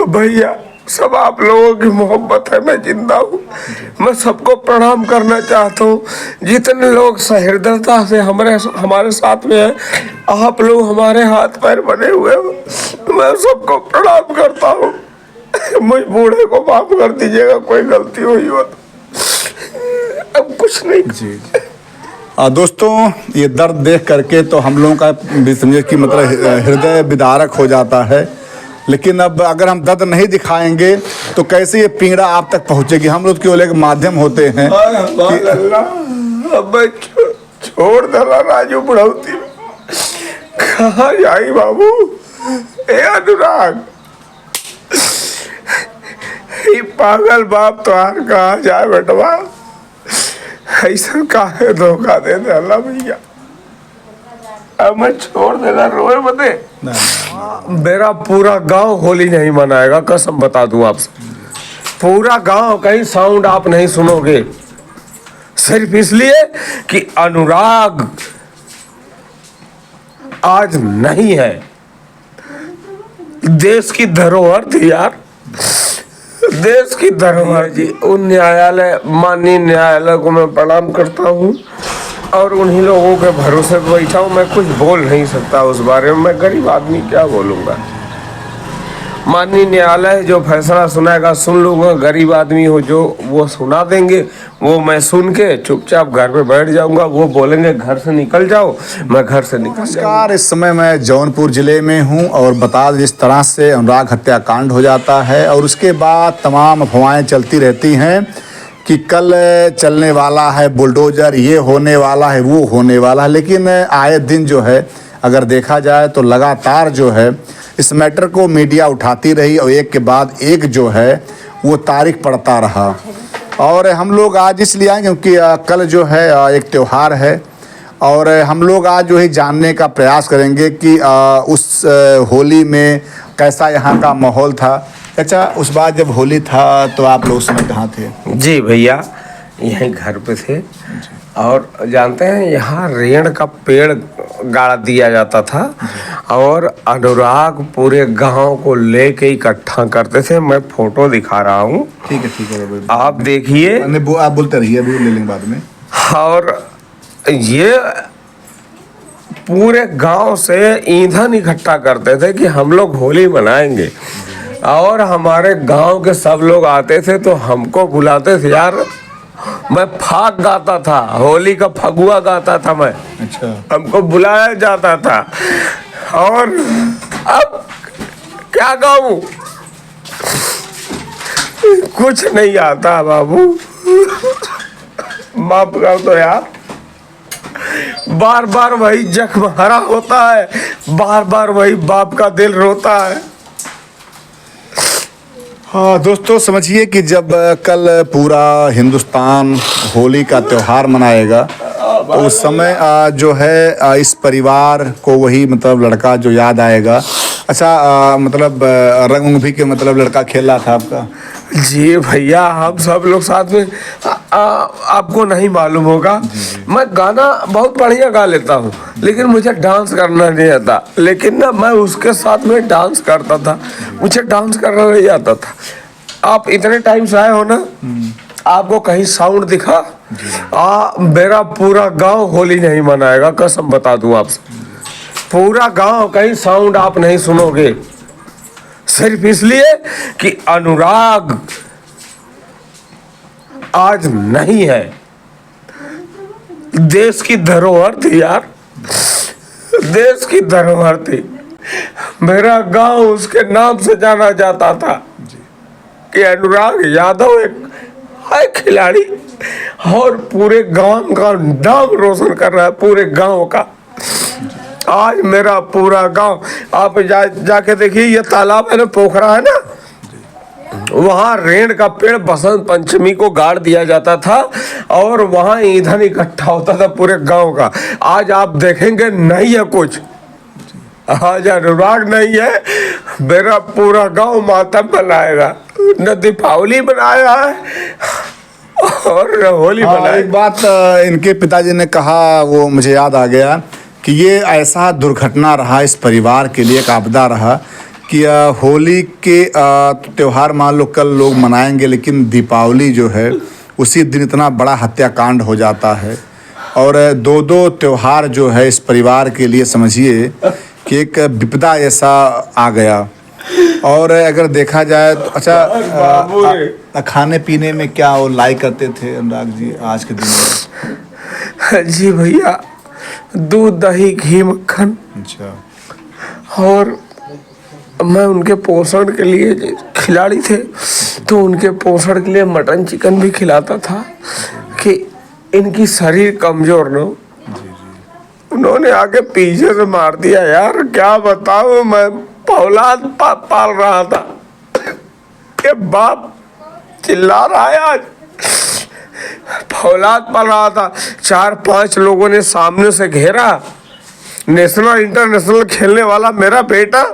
भैया सब आप लोगों की मोहब्बत है, मैं जिंदा हूँ। मैं सबको प्रणाम करना चाहता हूँ, जितने लोग सहृदयता से हमारे साथ में हैं। आप लोग हमारे हाथ पैर बने हुए हो, मैं सबको प्रणाम करता हूँ। मुझ बूढ़े को माफ कर दीजिएगा, कोई गलती हुई हो तो। अब कुछ नहीं। जी दोस्तों, ये दर्द देख करके तो हम लोगों का भी समझे कि मतलब हृदय विदारक हो जाता है। लेकिन अब अगर हम दर्द नहीं दिखाएंगे तो कैसे ये पीड़ा आप तक पहुंचेगी। हम लोग केवल एक माध्यम होते हैं अब छोड़ दला राजू बुढ़ौती, कहाँ जाई बाबू। ए अनुराग, ये पागल बाप तो आर कहाँ जाए बेटवा। ऐसा काहे धोखा दे दे अल्लाह भैया। अब मैं छोड़ देना, रोए मते। मेरा पूरा गांव होली नहीं मनाएगा, कसम बता दूं आपसे। पूरा गांव, कहीं साउंड आप नहीं सुनोगे, सिर्फ इसलिए कि अनुराग आज नहीं है। देश की धरोहर थी यार, देश की धरोहर जी। उन न्यायालय, माननीय न्यायालय को मैं प्रणाम करता हूँ और उन्हीं लोगों के भरोसे पर बैठा हूँ। मैं कुछ बोल नहीं सकता उस बारे में, मैं गरीब आदमी क्या बोलूँगा। माननीय न्यायालय जो फैसला सुनाएगा सुन लूँगा, गरीब आदमी हो जो वो सुना देंगे, वो मैं सुन के चुपचाप घर पे बैठ जाऊँगा। वो बोलेंगे घर से निकल जाओ, मैं घर से निकल नमस्कार, इस समय मैं जौनपुर ज़िले में हूँ और बता दें जिस तरह से अनुराग हत्याकांड हो जाता है और उसके बाद तमाम अफवाहें चलती रहती हैं कि कल चलने वाला है बुलडोज़र, ये होने वाला है, वो होने वाला है। लेकिन आए दिन जो है अगर देखा जाए तो लगातार जो है इस मैटर को मीडिया उठाती रही और एक के बाद एक जो है वो तारीख पड़ता रहा। और हम लोग आज इसलिए आए क्योंकि कल जो है एक त्यौहार है और हम लोग आज जो है जानने का प्रयास करेंगे कि उस होली में कैसा यहाँ का माहौल था। अच्छा, उस बार जब होली था तो आप लोग उस समय कहाँ थे? जी भैया, यहीं घर पे थे। और जानते हैं यहाँ रेड़ का पेड़ गाड़ दिया जाता था और अनुराग पूरे गांव को लेके इकट्ठा करते थे। मैं फोटो दिखा रहा हूँ, ठीक है आप देखिए। आप बोलते रहिए, अभी ले लेंगे बाद में। और ये पूरे गांव से ईंधन इकट्ठा करते थे कि हम लोग होली मनाएंगे। और हमारे गांव के सब लोग आते थे तो हमको बुलाते थे यार। मैं फाग गाता था, होली का फगुआ गाता था मैं। अच्छा, हमको बुलाया जाता था। और अब क्या गाऊं, कुछ नहीं आता बाबू, माफ कर दो यार। बार बार वही जख्म हरा होता है, बार बार वही बाप का दिल रोता है। हाँ दोस्तों, समझिए कि जब कल पूरा हिंदुस्तान होली का त्यौहार मनाएगा तो उस समय जो है इस परिवार को वही मतलब लड़का जो याद आएगा। अच्छा, मतलब रंग भी के मतलब लड़का खेल रहा था आपका? जी भैया, हम सब लोग साथ में। आपको नहीं मालूम होगा, मैं गाना बहुत बढ़िया गा लेता हूँ लेकिन मुझे डांस करना नहीं आता। लेकिन ना मैं उसके साथ में डांस करता था, मुझे डांस करना नहीं आता था। आप इतने टाइम से आए हो ना, आपको कहीं साउंड दिखा? मेरा पूरा गांव होली नहीं मनाएगा, कसम बता दूं आपसे। पूरा गांव, कहीं साउंड आप नहीं सुनोगे, सिर्फ इसलिए कि अनुराग आज नहीं है। देश की धरोहर थी यार, देश की धरोहर थी। मेरा गांव उसके नाम से जाना जाता था कि अनुराग यादव एक है खिलाड़ी और पूरे गांव का नाम रोशन कर रहा है, पूरे गांव का। आज मेरा पूरा गांव, आप जाके देखिए, ये तालाब है ना, पोखरा है ना, वहाँ रेड़ का पेड़ बसंत पंचमी को गाड़ दिया जाता था और वहाँ ईंधन इकट्ठा होता था पूरे गांव का। आज आप देखेंगे नहीं है कुछ, आज अनुराग नहीं है। मेरा पूरा गांव मातम मनाएगा, न दीपावली मनाया है और होली मनाया। एक बात इनके पिताजी ने कहा, वो मुझे याद आ गया कि ये ऐसा दुर्घटना रहा इस परिवार के लिए, एक आपदा रहा कि होली के त्यौहार मान लो कल लोग मनाएंगे, लेकिन दीपावली जो है उसी दिन इतना बड़ा हत्याकांड हो जाता है। और दो दो त्यौहार जो है इस परिवार के लिए समझिए कि एक विपदा ऐसा आ गया। और अगर देखा जाए तो अच्छा खाने पीने में क्या वो लाइक करते थे अनुराग जी आज के दिन में? जी भैया, दूध दही घी मक्खन। अच्छा। और मैं उनके पोषण के लिए खिलाड़ी थे, तो उनके पोषण के लिए मटन चिकन भी खिलाता था कि इनकी शरीर कमजोर न हो। उन्होंने आके पीछे से मार दिया यार, क्या बताऊं। मैं औलाद पाल रहा था कि बाप चिल्ला रहा है आज। औलाद पाल रहा था, 4-5 लोगों ने सामने से घेरा। नेशनल इंटरनेशनल खेलने वाला मेरा बेटा,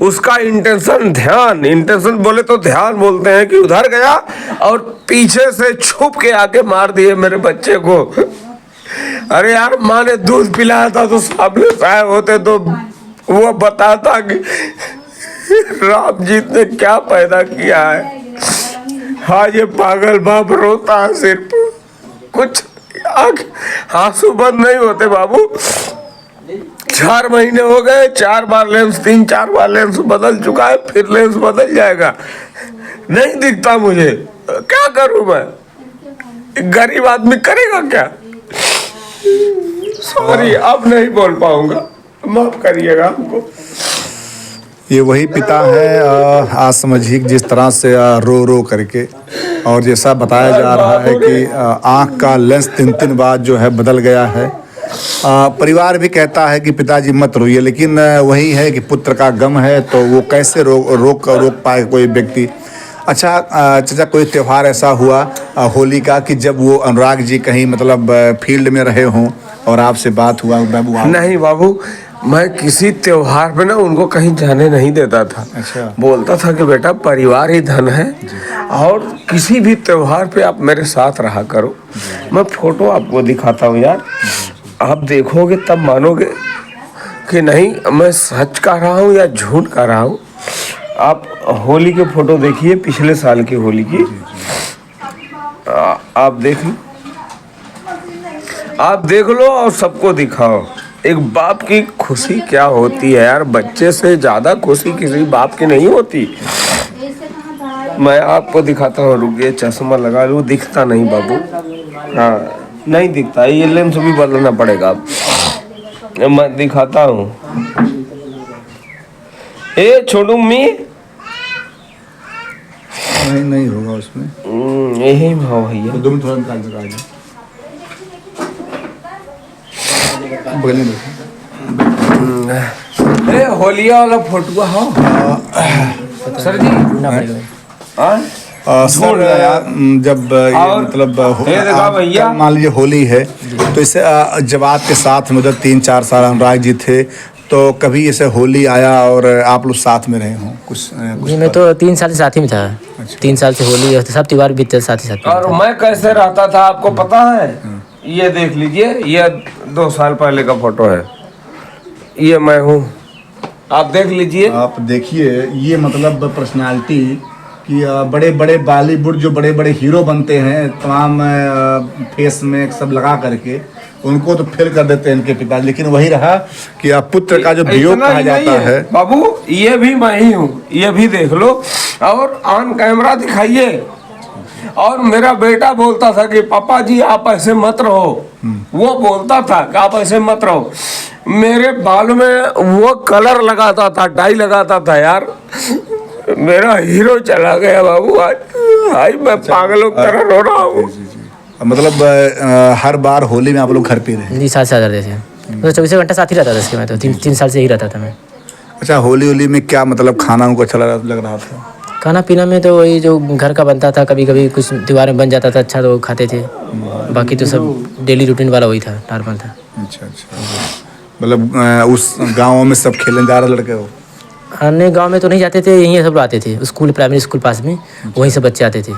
उसका इंटेंशन बोले तो ध्यान बोलते हैं कि उधर गया और पीछे से छुप के आके मार दिए मेरे बच्चे को। अरे यार, माँ ने दूध पिलाया था तो सामने से आए होते तो वो बताता कि राम जी ने क्या पैदा किया है। हाँ, ये पागल बाप रोता है, सिर्फ कुछ आंसू बंद नहीं होते बाबू। 4 महीने हो गए, 4 बार लेंस, 3-4 बार लेंस बदल चुका है, फिर लेंस बदल जाएगा। नहीं दिखता मुझे, क्या करूं मैं? गरीब आदमी करेगा क्या? सॉरी, अब नहीं बोल पाऊंगा, माफ करिएगा हमको। ये वही पिता है आज समझिए जिस तरह से रो रो करके, और जैसा बताया जा रहा है कि आँख का लेंस 3 बार जो है बदल गया है। परिवार भी कहता है कि पिताजी मत रोइए, लेकिन वही है कि पुत्र का गम है तो वो कैसे रोक पाए कोई व्यक्ति। अच्छा चाचा, कोई त्यौहार ऐसा हुआ होली का कि जब वो अनुराग जी कहीं मतलब फील्ड में रहे हों और आपसे बात हुआ? नहीं बाबू, मैं किसी त्योहार पे ना उनको कहीं जाने नहीं देता था। अच्छा। बोलता था कि बेटा परिवार ही धन है, और किसी भी त्योहार पे आप मेरे साथ रहा करो। मैं फोटो आपको दिखाता हूँ यार, आप देखोगे तब मानोगे कि नहीं मैं सच कह रहा हूँ या झूठ कह रहा हूँ। आप होली के फोटो देखिए, पिछले साल की होली की। आप देख लो और सबको दिखाओ। एक बाप की खुशी क्या होती है यार, बच्चे से ज्यादा खुशी किसी बाप की नहीं होती। मैं आपको दिखाता हूँ, रुकिए, चश्मा लगा लूँ, दिखता नहीं बाबू। हाँ, नहीं दिखता, ये लेंस भी बदलना पड़ेगा। मैं दिखाता हूँ। ए छोटू मी, नहीं होगा उसमें। यही भाव भैया, 2 मिनट थोड़ा निकाल कर आ जाए। होलिया वाला फोटो हो सर जी। सर जब ये मतलब मान लीजिए होली है, तो इसे जब आपके साथ में उधर 3-4 साल अनुराग जी थे, तो कभी ऐसे होली आया और आप लोग साथ में रहे हों कुछ? जी, मैं तो 3 साल से साथ ही में था। 3 साल से होली सब त्योहार बीते साथ ही साथ। और मैं कैसे रहता था आपको पता है? ये देख लीजिए, ये 2 साल पहले का फोटो है, ये मैं हूँ, आप देख लीजिए। आप देखिए, ये मतलब पर्सनालिटी कि बड़े बड़े बॉलीवुड जो बड़े बड़े हीरो बनते हैं तमाम फेस में सब लगा करके, उनको तो फेल कर देते हैं इनके पिता। लेकिन वही रहा कि पुत्र का जो वियोग कहा जाता है। बाबू, ये भी मैं ही हूँ, ये भी देख लो, और ऑन कैमरा दिखाइए। और मेरा बेटा बोलता था कि पापा जी आप ऐसे मत रहो, वो बोलता था कि आप ऐसे मत रहो। मेरे बाल में वो कलर लगाता था, डाई लगाता था यार। मेरा हीरो चला गया बाबू आज मैं पागलों की तरह रो रहा हूँ। मतलब हर बार होली में आप लोग घर पे रहे? जी, साथ रहते थे, तो 24 घंटा साथ ही रहता था इसके। मैं तो 3 साल से ही रहता था मैं। अच्छा, होली में क्या मतलब खाना उनको अच्छा लग रहा था? खाना पीना में तो वही जो घर का बनता था, कभी कभी कुछ त्योहार में बन जाता था अच्छा तो खाते थे। बाकी तो सब डेली रूटीन वाला वही था, नॉर्मल था। अच्छा, मतलब उस गाँव में सब खेलने जा रहे लड़के हो? अन्य गांव में तो नहीं जाते थे, यहीं सब आते थे। स्कूल, प्राइमरी स्कूल पास में, वहीं से बच्चे आते थे।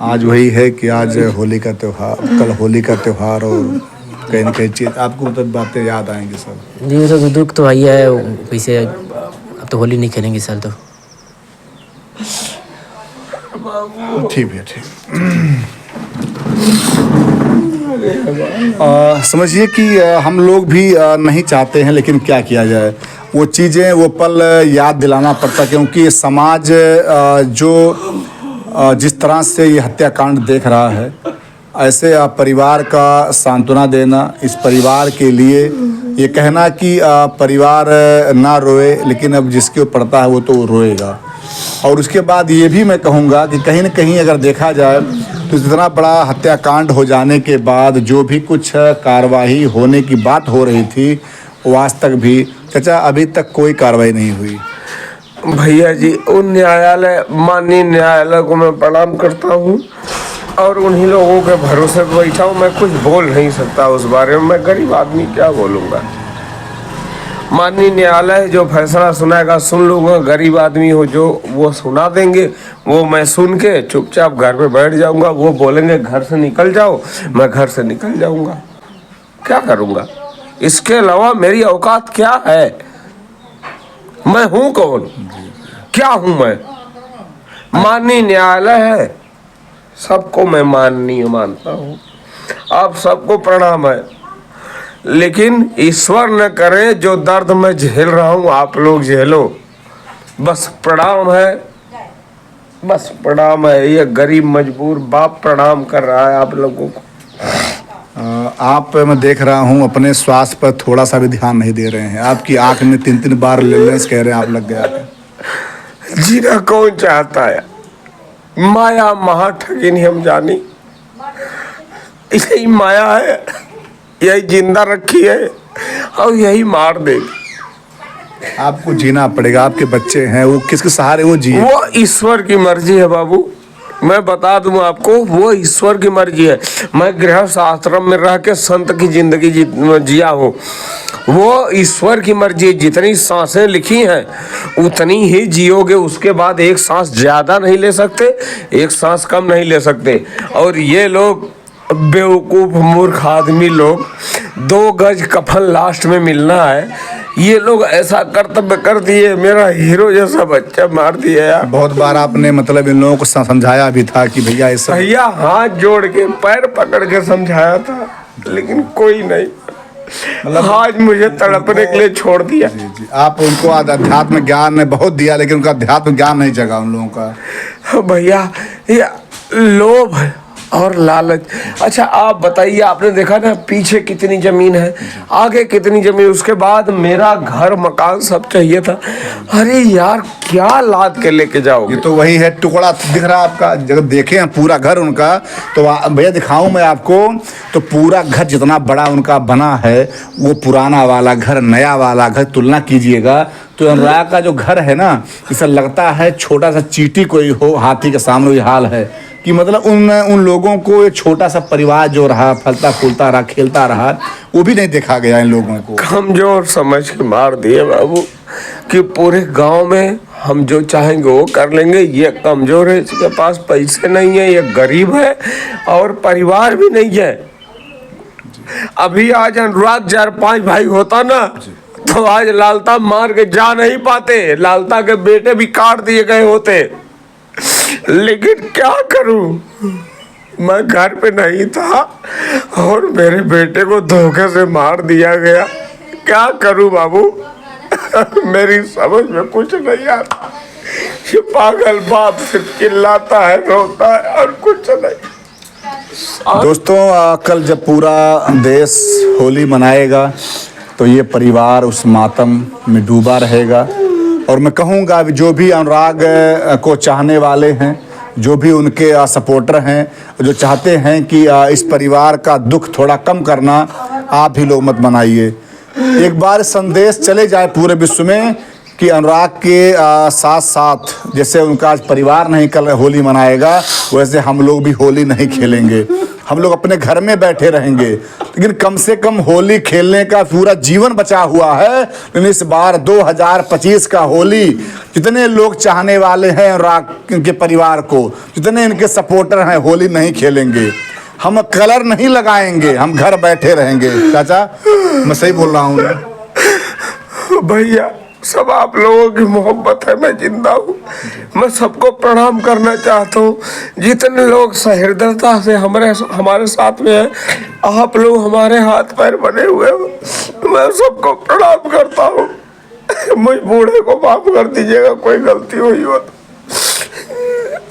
आज वही है कि आज होली का त्यौहार, कल होली का त्यौहार, और कहीं ना कहीं चीज आपको मतलब बातें याद आएंगी सब। जी वो तो दुख तो आई है, वैसे अब तो होली नहीं खेलेंगे इस साल तो। ठीक है, ठीक। समझिए कि हम लोग भी नहीं चाहते हैं, लेकिन क्या किया जाए, वो चीज़ें वो पल याद दिलाना पड़ता, क्योंकि समाज जिस तरह से ये हत्याकांड देख रहा है, ऐसे परिवार का सांत्वना देना, इस परिवार के लिए ये कहना कि परिवार ना रोए, लेकिन अब जिसके ऊपर पड़ता है वो तो रोएगा। और उसके बाद ये भी मैं कहूँगा कि कहीं न कहीं अगर देखा जाए तो इतना बड़ा हत्याकांड हो जाने के बाद जो भी कुछ कार्रवाई होने की बात हो रही थी, वो आज तक भी चाचा अभी तक कोई कार्रवाई नहीं हुई। भैया जी, उन माननीय न्यायालय को मैं प्रणाम करता हूँ और उन्हीं लोगों के भरोसे पर बैठा हूँ। मैं कुछ बोल नहीं सकता उस बारे में, मैं गरीब आदमी क्या बोलूँगा। माननीय न्यायालय जो फैसला सुनाएगा सुन लूँगा, गरीब आदमी हो जो वो सुना देंगे, वो मैं सुन के चुपचाप घर पे बैठ जाऊँगा। वो बोलेंगे घर से निकल जाओ, मैं घर से निकल जाऊँगा। क्या करूँगा, इसके अलावा मेरी औकात क्या है? मैं हूँ कौन, क्या हूँ मैं? माननीय न्यायालय है, सबको मैं माननीय मानता हूँ, आप सबको प्रणाम है, लेकिन ईश्वर न करे जो दर्द मैं झेल रहा हूँ आप लोग झेलो। बस प्रणाम है, बस प्रणाम है। ये गरीब मजबूर बाप प्रणाम कर रहा है आप लोगों को। आप मैं देख रहा हूँ अपने स्वास्थ्य पर थोड़ा सा भी ध्यान नहीं दे रहे हैं। आपकी आंख में 3-3 बार लेंस कह रहे हैं आप लग गया है। जीना कौन चाहता है? माया महा ठगिनी हम जानी, यही माया है, यही जिंदा रखी है और यही मार देगी। आपको जीना पड़ेगा, आपके बच्चे हैं, वो किसके सहारे वो जिए? वो ईश्वर की मर्जी है बाबू, मैं बता दूं आपको, वो ईश्वर की मर्जी है। मैं गृहस्थ आश्रम में रह के संत की जिंदगी जिया हूँ, वो ईश्वर की मर्जी। जितनी सांसें लिखी हैं उतनी ही जियोगे, उसके बाद एक सांस ज्यादा नहीं ले सकते, एक सांस कम नहीं ले सकते। और ये लोग बेवकूफ मूर्ख आदमी लोग, 2 गज कफन लास्ट में मिलना है, ये लोग ऐसा कर्तव्य कर दिए, मेरा हीरो जैसा बच्चा मार दिया यार। बहुत बार आपने मतलब इन लोगों को समझाया भी था कि भैया ऐसा, भैया हाथ जोड़ के पैर पकड़ के समझाया था, लेकिन कोई नहीं, मतलब आज मुझे तड़पने के लिए छोड़ दिया। जी जी, आप उनको अध्यात्म ज्ञान ने बहुत दिया, लेकिन उनका अध्यात्म ज्ञान नहीं जगा उन लोगों का। भैया ये लोभ है और लालच। अच्छा आप बताइए, आपने देखा ना पीछे कितनी जमीन है, आगे कितनी जमीन, उसके बाद मेरा घर मकान सब चाहिए था। अरे यार क्या लाद के लेके जाओगे? ये तो वही है, टुकड़ा दिख रहा आपका, जब देखें पूरा घर उनका, तो भैया दिखाऊं मैं आपको, तो पूरा घर जितना बड़ा उनका बना है, वो पुराना वाला घर नया वाला घर तुलना कीजिएगा तो अनुराग का जो घर है ना, इसे लगता है छोटा सा चींटी कोई हो हाथी के सामने। ये हाल है कि मतलब उन लोगों को ये छोटा सा परिवार जो रहा, फलता फूलता रहा, खेलता रहा, वो भी नहीं देखा गया इन लोगों को। कमजोर समझ के मार दिए बाबू कि पूरे गांव में हम जो चाहेंगे वो कर लेंगे। ये कमजोर है, इसके पास पैसे नहीं है, ये गरीब है और परिवार भी नहीं है। अभी आज अनुराग 4-5 भाई होता ना तो आज लालता मार के जा नहीं पाते, लालता के बेटे भी काट दिए गए होते। लेकिन क्या करूं, मैं घर पे नहीं था और मेरे बेटे को धोखे से मार दिया गया। क्या करूं बाबू, मेरी समझ में कुछ नहीं आता। ये पागल बाप सिर्फ चिल्लाता है, रोता है और कुछ नहीं। दोस्तों कल जब पूरा देश होली मनाएगा तो ये परिवार उस मातम में डूबा रहेगा। और मैं कहूँगा जो भी अनुराग को चाहने वाले हैं, जो भी उनके सपोर्टर हैं, जो चाहते हैं कि इस परिवार का दुख थोड़ा कम करना, आप भी लोग मत मनाइए। एक बार संदेश चले जाए पूरे विश्व में कि अनुराग के साथ साथ जैसे उनका आज परिवार नहीं कल होली मनाएगा, वैसे हम लोग भी होली नहीं खेलेंगे, हम लोग अपने घर में बैठे रहेंगे। लेकिन कम से कम होली खेलने का पूरा जीवन बचा हुआ है। लेकिन इस बार 2025 का होली जितने लोग चाहने वाले हैं अनुराग के परिवार को, जितने इनके सपोर्टर हैं, होली नहीं खेलेंगे। हम कलर नहीं लगाएंगे, हम घर बैठे रहेंगे। चाचा मैं सही बोल रहा हूँ ना? भैया सब आप लोगों की मोहब्बत है, मैं जिंदा हूँ। मैं सबको प्रणाम करना चाहता हूँ, जितने लोग सहृदयता से हमारे साथ में हैं। आप लोग हमारे हाथ पैर बने हुए हो, मैं सबको प्रणाम करता हूँ। मुझ बूढ़े को माफ कर दीजिएगा, कोई गलती हुई हो तो।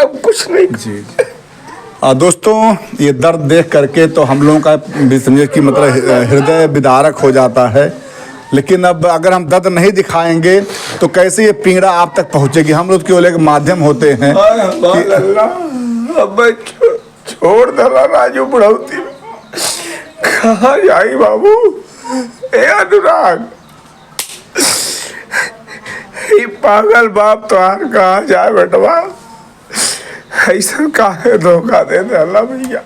अब कुछ नहीं। जी दोस्तों, ये दर्द देख करके तो हम लोगों का भी समझे कि मतलब हृदय विदारक हो जाता है। लेकिन अब अगर हम दर्द नहीं दिखाएंगे तो कैसे ये पीड़ा आप तक पहुंचेगी? हम लोग केवल एक माध्यम होते हैं अब छोड़ दला राजू बुढ़ौती में। कहाँ जाई बाबू? ए अनुराग, ये पागल बाप तो हार कहाँ जाए बेटवा? ऐसा काहे धोखा दे दे अल्लाह भैया।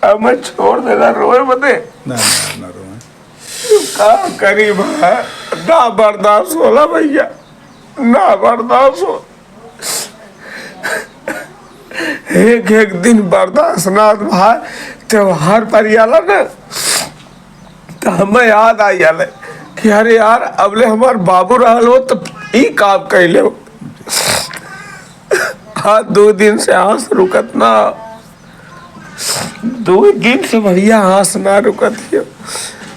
अब मैं छोड़ देना, रोए बदे ना रोए। का करीब है ना, बर्दाश्त होला भैया, ना बर्दाश्त हो। एक एक दिन बर्दाश्त ना भाई, त्योहार पर आला ना तो हमें याद आई आले कि अरे यार अबले हमार बाबू रहल हो तो ई काम कैले हो। हाँ 2 दिन से आंस रुकत ना, 2 दिन से भैया आंस ना रुकत है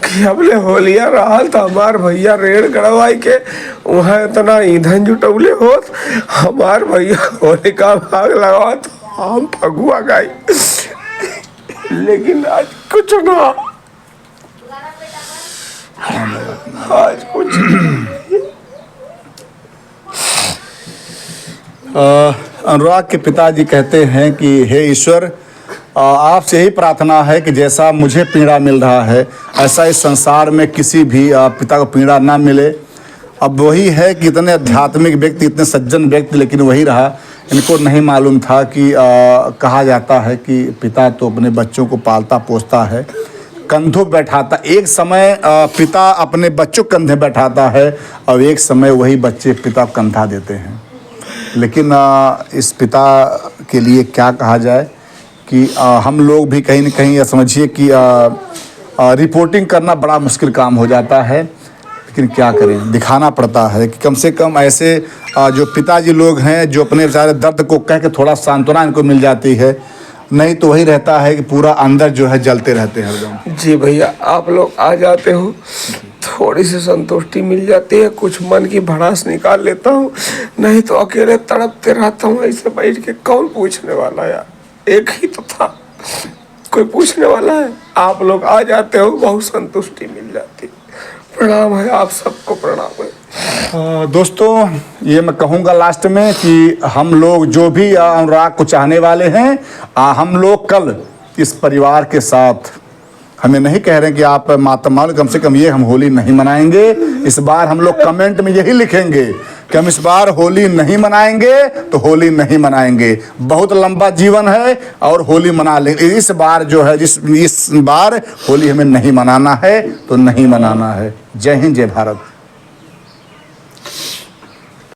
कि अबले होलिया रहल तो हमार भैया रेड़ गड़वाई के वहाँ इतना ईंधन जुटौले होत, हमार भैया होलिका भाग लगावत, हम फगुआ गाई। लेकिन आज कुछ ना, आज कुछ अनुराग के पिताजी कहते हैं कि हे ईश्वर, आपसे यही प्रार्थना है कि जैसा मुझे पीड़ा मिल रहा है ऐसा इस संसार में किसी भी पिता को पीड़ा ना मिले। अब वही है कि इतने आध्यात्मिक व्यक्ति, इतने सज्जन व्यक्ति, लेकिन वही रहा। इनको नहीं मालूम था कि कहा जाता है कि पिता तो अपने बच्चों को पालता पोसता है, कंधों बैठाता। एक समय पिता अपने बच्चों को कंधे बैठाता है और एक समय वही बच्चे पिता को कंधा देते हैं। लेकिन इस पिता के लिए क्या कहा जाए कि हम लोग भी कहीं न कहीं समझिए कि रिपोर्टिंग करना बड़ा मुश्किल काम हो जाता है। लेकिन क्या करें, दिखाना पड़ता है कि कम से कम ऐसे जो पिताजी लोग हैं जो अपने बेचारे दर्द को कह के थोड़ा सांत्वना इनको मिल जाती है, नहीं तो वही रहता है कि पूरा अंदर जो है जलते रहते हैं एकदम। जी भैया, आप लोग आ जाते हो, थोड़ी सी संतुष्टि मिल जाती है, कुछ मन की भड़ास निकाल लेता हूँ, नहीं तो अकेले तड़पते रहता हूँ ऐसे बैठ के। कौन पूछने वाला यार, एक ही तो था, कोई पूछने वाला है? आप लोग आ जाते हो, बहुत संतुष्टि मिल जाती है। प्रणाम है, आप सबको प्रणाम है। दोस्तों, ये मैं कहूँगा लास्ट में कि हम लोग जो भी अनुराग को चाहने वाले हैं, हम लोग कल इस परिवार के साथ, हमें नहीं कह रहे हैं कि आप मातम, कम से कम ये हम होली नहीं मनाएंगे। इस बार हम लोग कमेंट में यही लिखेंगे कि हम इस बार होली नहीं मनाएंगे तो होली नहीं मनाएंगे। बहुत लंबा जीवन है और होली मना लेंगे। इस बार जो है, इस बार होली हमें नहीं मनाना है तो नहीं मनाना है। जय हिंद, जय भारत।